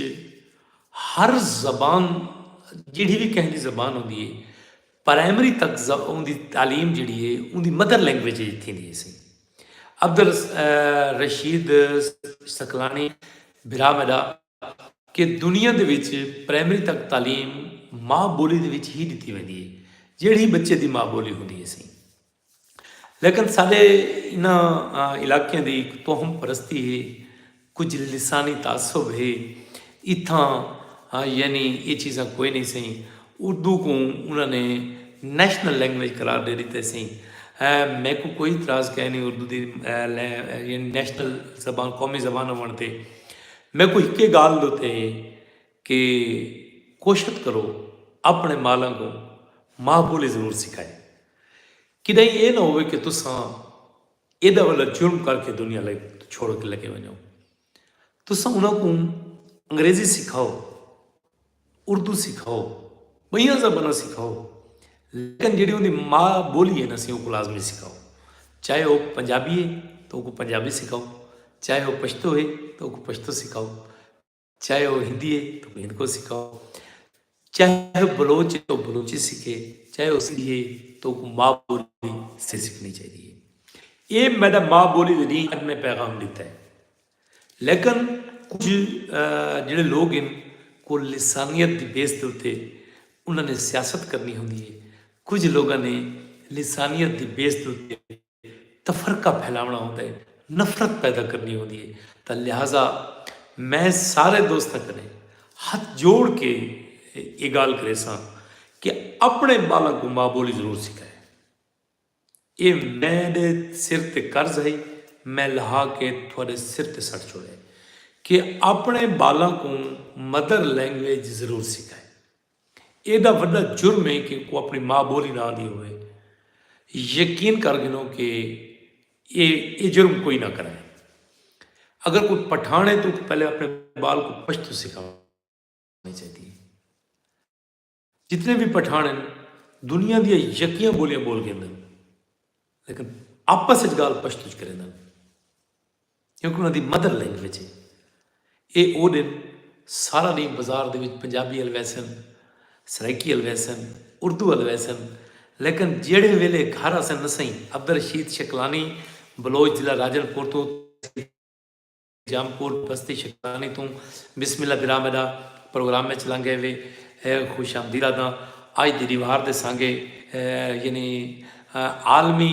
हर जबान जिहड़ी भी कहीं की जबान होंदी है प्राइमरी तक उनकी तालीम जी है उनकी मदर लैंग्वेज थी सी अब्दुल रशीद सकलानी बिरा मेरा कि दुनिया के विच प्राइमरी तक तालीम माँ बोली दे विच ही दी वेंदी है जिहड़ी बच्चे की माँ बोली होंदी है सी लेकिन साढ़े इन्हां इलाकों की तोहम परस्ती है कुछ लिसानी तासुब है इत्थां यानी ये चीज़ा कोई नहीं सी उर्दू को उन्होंने नेशनल लैंग्वेज करार दे दी सी मैं को कोई इतराज़ कह नहीं उर्दू की नेशनल जबान कौमी जबान होने से मैं कोई हिके गाल दोते कि कोशिश करो अपने मालां को माँ बोली जरूर सिखाए कि नहीं ये ना हो कि तुसा एदा वाला जुर्म करके दुनिया लग छोड़ के लगे वञो। तुसा उन्होंने अंग्रेजी सिखाओ, उर्दू सिखाओ, बइया ज़बाना सिखाओ, लेकिन जी उनकी माँ बोली है ना सी को लाजमी सिखाओ। चाहे वो पंजाबी है तो वो पंजाबी सिखाओ, चाहे वो पश्तो है तो वो पश्तो सिखाओ, चाहे वो हिंदी है तो हिंदी को सिखाओ, चाहे वो बलोच है तो बलोची सीखे, चाहे वो सिंधी है तो माँ बोली से सीखनी चाहिए। ये मैंने माँ बोली नहीं ने पैगाम दिता है। लेकिन कुछ ਜਿਹੜੇ लोग इन को लिसानियत की बेस के उत्ते उन्होंने सियासत करनी होंगी है। कुछ लोगों ने लिसानियत की बेस के उत्ते तफरका फैलावना होता है, नफरत पैदा करनी होती है। तो लिहाजा मैं सारे दोस्तों कने हाथ जोड़ के ये गाल करे सा कि अपने बालों को माँ बोली जरूर सिखाए। ये मेरे सिर ते कर्ज है, मैं लहा के थोड़े सिर ते सट छोड़े कि अपने बालों को मदर लैंग्वेज जरूर सिखाए। एदा वड्डा जुर्म है कि को अपनी माँ बोली ना दी हुए। यकीन कर गिनो कि ये जुर्म कोई ना करे। अगर कोई पठान है तो पहले अपने बाल को पश्तो सिखानी चाहिए। जितने भी पठान हैं दुनिया दी यकियां बोलियां बोल गए, लेकिन आपस गाल पश्तो करें क्योंकि उन्होंने मदर लैंग्वेज है। ये वो दिन सारा दिन बाजार के पंजाबी हल वैसन, सराइकी हल वैसन, उर्दू हल वैसन, लेकिन जेड़े वेले घर असन नसई अब्दुल रशीद शकलानी बलोच जिला राजनपुर तो जामपुर बस्ती शकलानी तो बिस्मिल्ला बिरामदा प्रोग्राम में चलांगे वे खुश आमदीदा दा अज की दीवार के सांगे यानी आलमी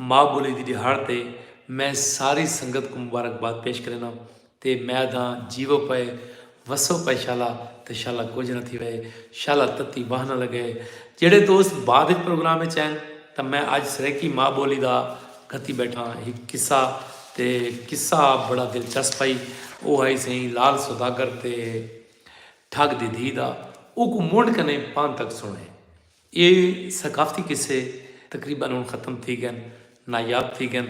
माँ बोली की दिहाड़ ते मैं सारी संगत को मुबारकबाद पेश करना। तो मैं दा जीवो पे वसो पे शाला तो शाला कुछ न थी वे शाला तत्ती वाह न लगे। जेड़े दोस्त बाद प्रोग्राम में चैन तो मैं अज सरेकी माँ बोली का गति बैठा एक किस्सा ते किस्सा बड़ा दिलचस्प आई। वो आई सही लाल सौदागर ते ठग दी धी का वो मुंड कने पान तक सुने। ये सकाफती किस्से तकरीबन हूँ ख़त्म थी गए, नायाब थी गए।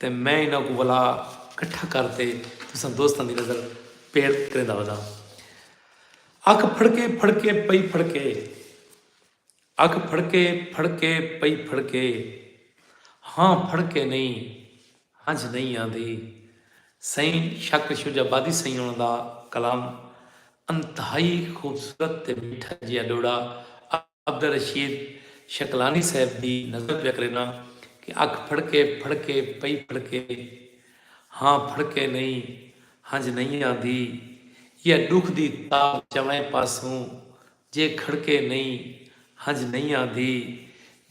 तो मैं इन्हों को वाला कट्ठा करते तुम दोस्तों की नज़र पेड़ करेंदा वदा। अख फड़के फड़के पई फड़के, अख फड़के फड़के पई फड़के, हाँ फड़के नहीं हंज नहीं आती। सही शक शुजाबादी सही होने का कलाम अंतहाई खूबसूरत ते मीठा जिहा डोड़ा अब्दुल रशीद शकलानी साहब की नज़र पे करना कि अख फड़के फड़के पई फड़के, हाँ फड़के नहीं हंज नहीं आती। यह दुख दी ताप चवें पासों जे खड़के नहीं हंज नहीं आती।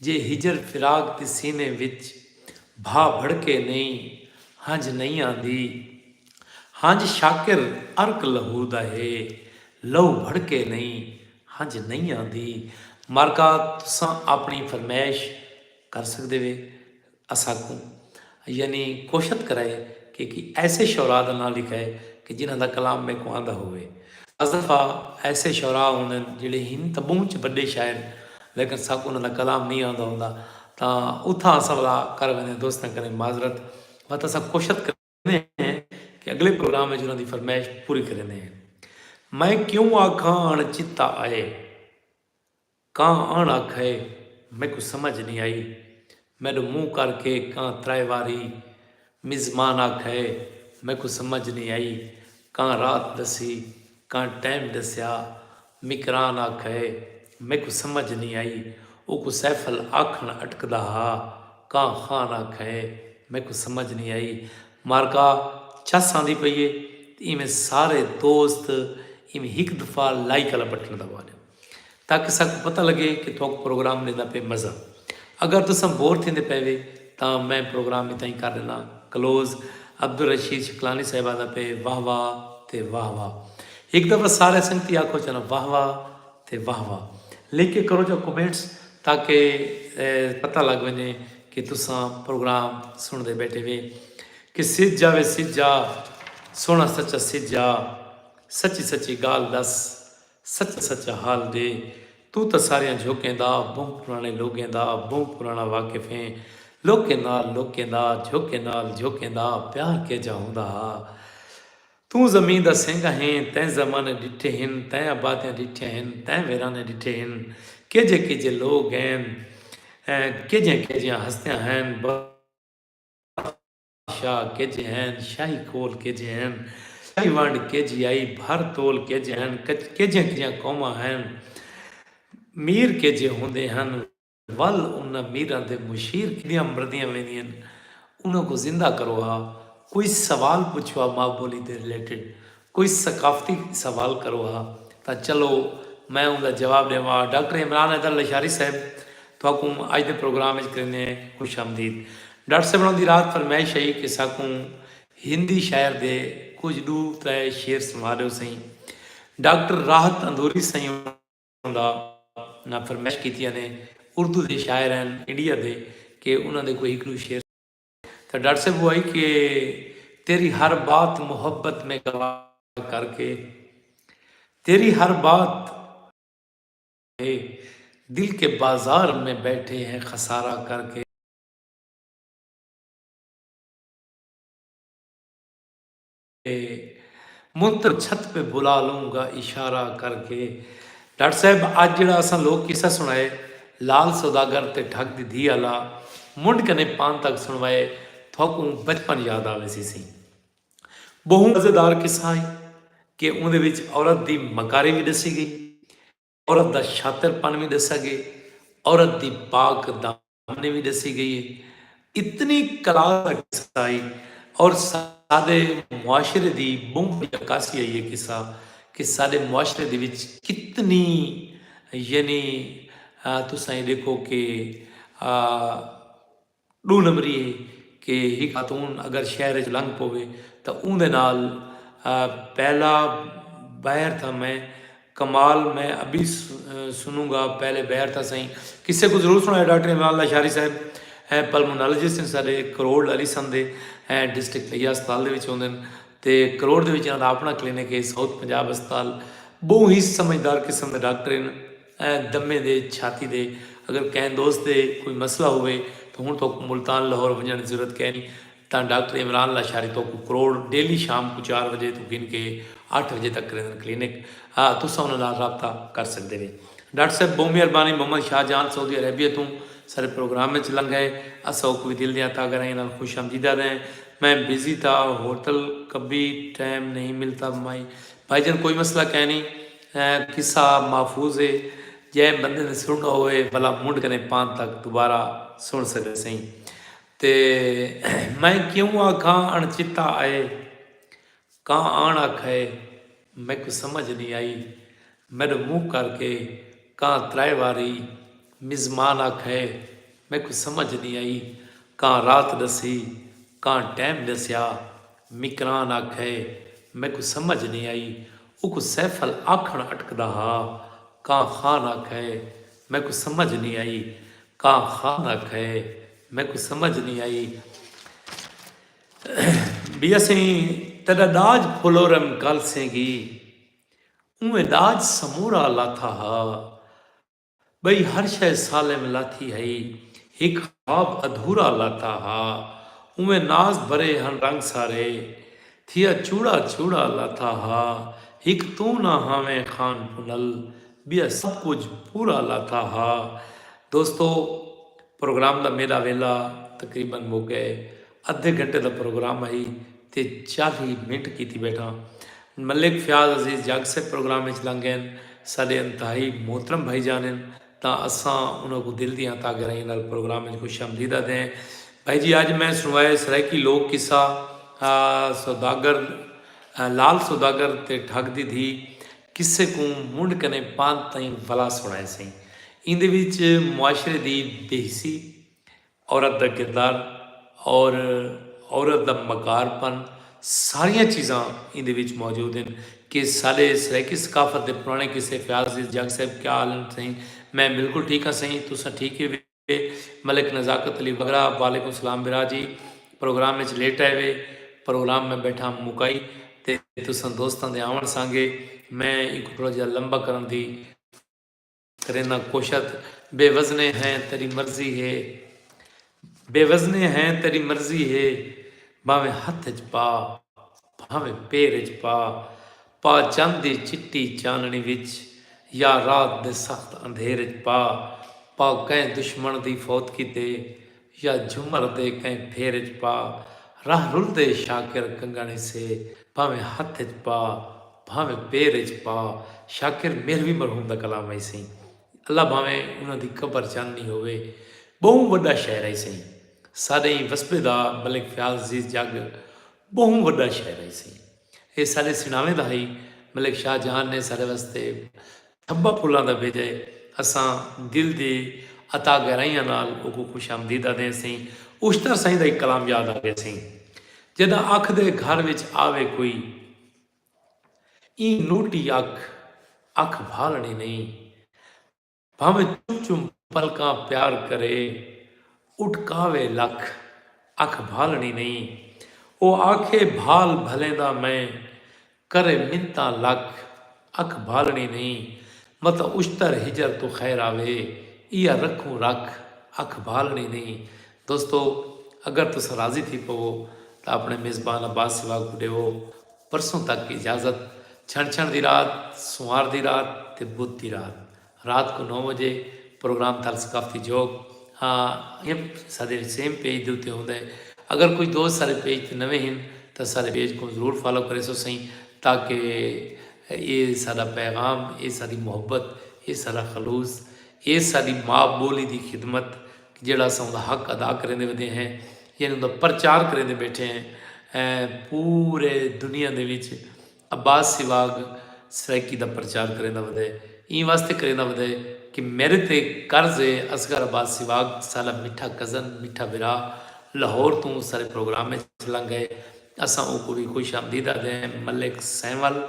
जे हिजर फिराक ते सीने विच भा भड़के नहीं हंज नहीं आती। हंज शाकिर अर्क लहू दा है लहू भड़के नहीं हंज नहीं आती। मार्का तुसां अपनी फरमाइश कर सकते वे असाकू यानी कोशिश कराए कि ऐसे शौरा का नाम लिखाए कि जिन्हों का कलाम में को आंदा होवे। अज़फा ऐसे शौरा होंगे जिहड़े हिन तबूं च बड़े शायर लेकिन साकू उन्होंने कलाम नहीं आता होंदा तो उथा अस वाला कर वेंदे दोस्तों करें माजरत बट अस कोशिश करते हैं कि अगले प्रोग्राम में उन्होंने फरमाइश पूरी करेंगे हैं। मैं क्यों आखा अण चित्ता आए कां अण आखे मैं कुछ समझ नहीं आई। मैनू मुँह करके कां त्रै वारी मिजमान आखे मैं कुछ समझ नहीं आई। कां रात दसी कां टाइम दसिया मिकरान आखे मैं कुछ समझ नहीं आई। वो को सैफल आखन अटकदा हा कां खान आखे मैं कुछ समझ नहीं आई। मार्का चस आँदी पई है इवें सारे दोस्त इवें एक दफ़ा लाइक वाला बटन दबा दो ताकि सबको पता लगे कि तो प्रोग्राम लेना पे मज़ा। अगर तुम बोर थी पे तो मैं प्रोग्राम इतना ही कर देना क्लोज। अब्दुल रशीद शकलानी साहिबा का पे वाह वाह ते वाह वाह। एक दफ़ा सारे संगती आखो चलो वाह वाह ते वाह वाह लिख के करो जो कमेंट्स ताकि पता लग वने कि तुसा प्रोग्राम सुनते बैठे वे कि सिज जावे सिज जा सोना सच्चा सिज जा सच्ची सच्ची गाल दस, सच सच्चा हाल दे। तू तो सारियां झोंकें दा, बहुत पुराने लोगें दा, बहुत पुराना वाकिफ है। लोकें दा, झोंकें दा, प्यार के जाऊंदा। तू ज़मीन दा सिंह हैं, तैं ज़माने डिठे हिन, तैं आबादियां डिठियां हिन, तैं वीराने डिठे हिन। केजे लोग हैं, केजियां हस्तियां हैं, बादशाह केजे हैं, शाही कोल केजे हैं, शाही वंड केजी आई, भर तोल केजे हैं, केजियां कौमां हैं, मीर केजे होंदे हैं। वल उन मीरां दे मुशीर किदियां मरदियां वेंदियां, उन्हों को जिंदा करो हा। कोई सवाल पूछो हा माँ बोली के रिलेटेड, कोई सकाफती सवाल करो हा, तो चलो मैं उनका जवाब देवा। डॉक्टर इमरान हैदर लशारी साहब थोकू अज के प्रोग्राम करें खुश आमदीद। डॉक्टर साहब उन्होंने रात फरमाइश आई कि साकू हिंदी शायर दे कुछ दू त्रै शेर सुना दो सही। डॉक्टर राहत अंदूरी सही ना फरमाइश की ने उर्दू के शायर हैं इंडिया के कि उन्होंने कोई एक दू शेर। तो डॉक्टर साहब वो आई कि तेरी हर बात मोहब्बत में गवाह करके, तेरी हर बात है, दिल के बाजार में बैठे हैं खसारा करके। मुंतर छत पे बुला लूंगा इशारा करके। डॉक्टर साहब अज जड़ा असा लोक किस्सा सुनाए लाल सौदागर ते ठग दी धी आला मुंड कने पान तक सुनवाए, थोकू बचपन याद आवे सी। बहुत मज़ेदार किस्सा है कि उहदे विच औरत दी मकारी भी दसी गई, औरत का शातिरपन भी दसा गया, औरत की पाक दामनी भी दसी गई है। इतनी कला का किस्सा है और साडे मुआशरे की बहुत अक्कासी है ये किस्सा कि साडे मुआशरे दे विच कितनी यानी तुसां ये देखो कि दो नंबरी है कि ही खातून अगर शहर च लंघ पवे तो उनके नाल पहला बैर था मैं कमाल मैं अभी सुनूंगा, पहले बैर था सही किसी को जरूर सुनाया। डॉक्टर इमरान लाशारी साहब है पल्मोनोलॉजिस्ट ने सारे करोड़ अली संदे डिस्ट्रिक्ट लिया अस्पताल होंगे तो करोड़ के अपना क्लीनिक है साउथ पंजाब अस्पताल। बहुत ही समझदार किस्म के डॉक्टर हैं दमे दे छाती दे। अगर कैन दोस्त दे कोई मसला हो तो हूँ तो मुल्तान लाहौर वजन की जरूरत कै नहीं, तो डॉक्टर इमरान लाशारी तो करोड़ डेली शाम को 4 बजे तो गिन के 8 बजे तक क्लीनिक तुसा उन्होंने रबता कर सकते हैं। डॉक्टर साहब बहुत मेहरबानी मोहम्मद शाहजहान सऊदी अरेबिया तो सारे प्रोग्राम में लंघ गए। असा कोई दिल दिया था अगर खुश आमदीदा रहें। मैं बिजी था होटल कभी टाइम नहीं मिलता भाईजान कोई मसला कह नहीं, किस्सा महफूज है जै बंदे ने सुनना होए भला मुंड कने पान तक दोबारा सुन सके सही। ते मैं क्यों आखा अणचिता आए कहाँ आण आखे मैं को समझ नहीं आई, मेरे मुँह करके कहाँ त्रै वारी मिजमान आखे मैं को समझ नहीं आई, कहाँ रात दसी कहाँ टाइम दसिया मिकरान आखे मैं को समझ नहीं आई। उक सैफल आखण अटकदा हा कहाँ खान आखे मैं को समझ नहीं आई, कहाँ खान आखे मैं को समझ नहीं आई। भी असी तेरा दाज फुलोरम कल सेगी उमें दाज समूरा लाथा हा बई हर शय साले में लाथी है एक ख्वाब अधूरा लाता हा उमें नाज भरे हन रंग सारे थिया चूड़ा चूड़ा लाता हा एक तू ना हमें खान पुनल बिया सब कुछ पूरा लाता हा। दोस्तों प्रोग्राम का मेरा वेला तकरीबन हो गए अद्धे घंटे का प्रोग्राम आई तो 40 मिनट की बैठा। मलिक फयाज अजीज जग से प्रोग्राम में लंघ गए साढ़े इंतहाई मोहतरम भाई जान तो असा उन्होंने दिल दियाँ तागराई प्रोग्राम में खुश आमदीदा दें। भाई जी अज मैं सुनवाए सरायकी लोक किस्सा सौदागर लाल सौदागर ते ठग दी थी किस्से को मुंड कने पान तई भला सुनाए सही। इंदे विच मुआशरे की बेहसी औरत का किरदार और औरत का मकारपन सारिया चीज़ा ये मौजूद हैं कि साढ़े सरायकी सकाफत के पुराने किस्से फयाज जग साहब क्या हाल सही। मैं बिल्कुल ठीक हाँ सही तुसा ठीक है। मलिक नज़ाकत अली वगैरह वालेकुम सलाम बिरा जी प्रोग्राम में लेट आए वे प्रोग्राम में बैठा मुकाई ਤੇ ਤੁਸਾਂ ਦੋਸਤਾਂ ਦੇ ਆਵਣ ਸੰਗੇ मैं एक थोड़ा जिहा लंबा करन दी करेना कोशत। बेवजने हैं तेरी मर्जी है, बेवजने हैं तेरी मर्जी है, भावें हथ च पा भावें पैर च पा चंद दी चिट्टी चाननी विच या रात दे सख्त अंधेरे च पा कैं दुश्मन दी फौत कीते या झुमर दे कैं फेर च पा राह रुलदे शाकिर कंगणे से भावें हथ च पा भावें पैर च पा। शाकिर मेरवी मरहूम दा कलाम है सही। अल्लाह भावें उन्हां दी कबर चाननी होवे। बहु वड्डा शहर है सही। साडे वसबे दा मलिक फयाज अजीज जग बहु वड्डा शहर है सही। ये साडे सिनावे दा ही मलिक शाहजहान ने साडे वास्ते थब्बा फुल्लां दा भेजे। असां दिल दी अता गहराइयां नाल उहको खुश आमदीदा दे सही। उश्तर साईं दा एक कलाम याद आ गया सही। जदा अख दे घर विच आवे कोई ई नोटी अख अख भालनी नहीं, भावें चुम चुम पलकां प्यार करे उठकावे लख अख भालनी नहीं। ओ आखे भाल भले दा मैं करे मिन्ता लख अख भालनी नहीं। मत उश्तर हिजर तो खैर आवे इया रखूं रख अख भालनी नहीं। दोस्तों अगर तुस राजी थी पवो तो अपने मेज़बान अब्बास सिवाग को देवो परसों तक की इजाज़त। छण छण दी रात, सुमार दी रात ते बुध दी रात को 9 बजे प्रोग्राम थल सकाफती जोग। हाँ ये सारे सेम पेज के उत्ते होंदा है। अगर कोई दोस्त सारे पेज ते नवे हैं तो सारे पेज को जरूर फॉलो करे सो सही, ताकि ये सारा पैगाम, ये सारी मोहब्बत, ये सारा खलूस, ये सारी माँ बोली की खिदमत जोड़ा अस उनका हक अदा करेंदे वधे हैं, यानी उनका प्रचार करेंदे बैठे हैं पूरे दुनिया दे विच। अब्बास सिवाग सराइकी का प्रचार करेंदा वधे, ई वास्ते करेंदा वधे कि मेरे ते कर्ज है असगर अब्बास सिवाग साला मिठा कज़न मिठा बिरा लाहौर तू सारे प्रोग्राम में लंघ गए। असां उनको भी खुश आमदीदा दें। मलिक सैंवल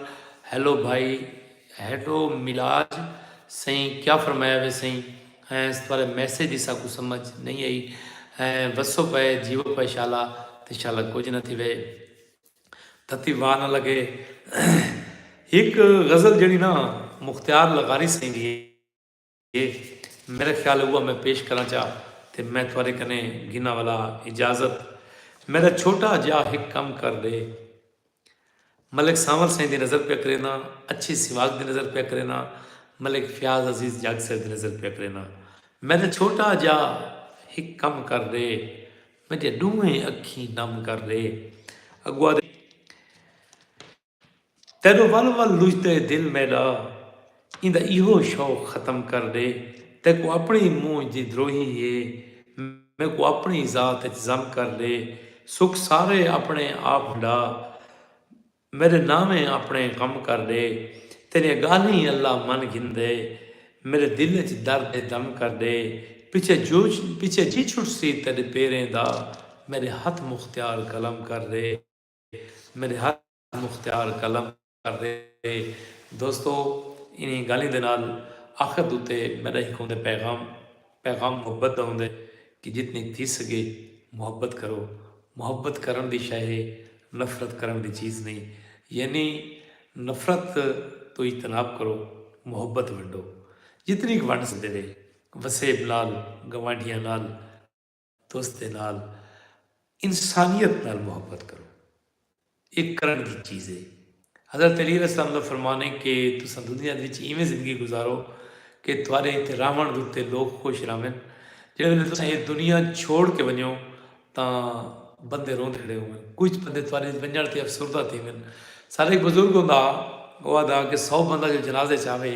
हेलो भाई, हेलो मिलाज सही क्या फरमाया वे सही इस बारे मैसेज ही साकू समझ नहीं आई। वसो पे जीवो पे शाला तो शाला कुछ न थी वे तती वाह न लगे। एक गज़ल जड़ी ना मुख्तियार लगारी सही दी है, मेरा ख्याल हुआ मैं पेश करना चाह तो मैं थोड़े कने गिना वाला इजाज़त। मेरा छोटा जा एक कम कर दे। मलिक सावल साईं की नज़र पे करेना, अच्छी सिवाग की नज़र पे करेना, मलिक फयाज अजीज जग साहब की नज़र पे करेना। मेरा छोटा जा एक कम कर दे, मेरे डूहें अखी नम कर दे। अगुआ तेरो वल वल लुझते दिल मेरा इंदा इहो शौक ख़त्म कर दे। ते को अपनी मुँह जी द्रोही है, मैं को अपनी ज़ात जम कर दे। सुख सारे अपने आप डा, मेरे नामे अपने कम कर दे। तेरे गाली अल्लाह मन गिंदे, मेरे दिल च दर्द दम कर दे। पीछे जी छुट सी तेरे पेरें दा, मेरे हथ मुख्तियार कलम कर दे, मेरे हथ मुख्तियार कलम कर दे। दोस्तों इन्हीं गाली दे नाल आखिर उत्ते मेरा एक होंदे पैगाम मुहब्बत का होंदे कि जितनी थी सके मुहब्बत करो। मुहब्बत करन दी शै है, नफरत करन दी चीज़ नहीं। यानी नफरत तो इजतनाब करो, मुहब्बत वंडो जितनी वंड सकते वे वसेब नाल, गवांढियां नाल, दोस्तें नाल, इंसानियत नाल मुहब्बत करो। एक करन की चीज़ है। हज़रत अली अलैहिस्सलाम का फरमान है कि तुसां दुनिया विच इवें जिंदगी गुजारो कि तुहारे इत्थे रावण दे उत्ते लोग खुश रवन। जिहड़े वेले तुसां ये दुनिया छोड़ के वञो तां बंदे रोंदे खड़े होवन, कुछ बंदे तुहारे वञण ते अफसरदा थी वन। सारे एक बुजुर्ग होंदा वो आदा कि 100 बंदा जो जनाजे च आवे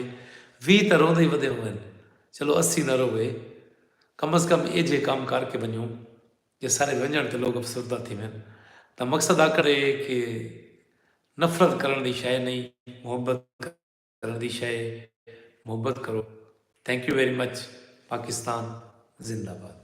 20 तो रोंदे ही वधे होवन, चलो 80 न रोवे। कम अज़ कम ये जे काम करके वञो जे सारे वञण ते लोग अफसरदा थी वन। तो मकसद आखिर है कि नफरत करन दी शै नहीं, मुहब्बत करन दी शै, मुहब्बत करो। Thank you very much. Pakistan जिंदाबाद।